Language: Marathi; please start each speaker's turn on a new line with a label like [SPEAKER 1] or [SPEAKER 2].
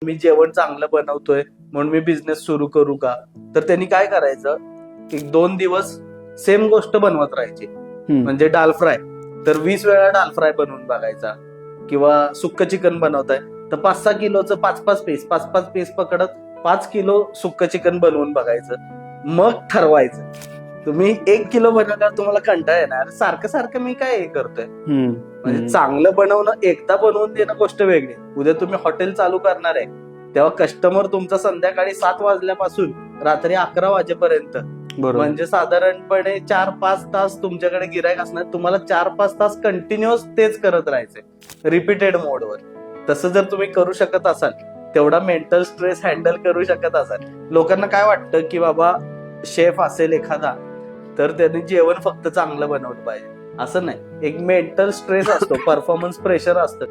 [SPEAKER 1] मी जेवण चांगलं बनवतोय म्हणून मी बिझनेस सुरू करू का? तर त्यांनी काय करायचं, एक 2 दिवस सेम गोष्ट बनवत राहायची. म्हणजे डाल फ्राय, तर 20 वेळा डाल फ्राय बनवून बघायचा. किंवा सुक्क चिकन बनवताय तर 5-6 किलोचं 5-5 पीस पकडत 5 किलो सुक्क चिकन बनवून बघायचं. मग ठरवायचं. तुम्ही 1 किलो बनवल्यावर तुम्हाला कंटाळा येणार, सारखं सारखं मी काय हे करतोय. म्हणजे चांगलं बनवणं, एकदा बनवून देणं गोष्ट वेगळी. उद्या तुम्ही हॉटेल चालू करणार आहे तेव्हा कस्टमर तुमचा संध्याकाळी 7 वाजल्यापासून रात्री 11 वाजेपर्यंत, म्हणजे साधारणपणे 4-5 तास तुमच्याकडे गिरायक असणार. तुम्हाला 4-5 तास कंटिन्युअस तेच करत राहायचे रिपीटेड मोडवर. तसं जर तुम्ही करू शकत असाल, तेवढा मेंटल स्ट्रेस हँडल करू शकत असाल. लोकांना काय वाटतं की बाबा शेफ असेल एखादा तर त्यांनी जेवण फक्त चांगलं बनवलं पाहिजे, असं नाही. एक मेंटल स्ट्रेस असतो, परफॉर्मन्स प्रेशर असतं.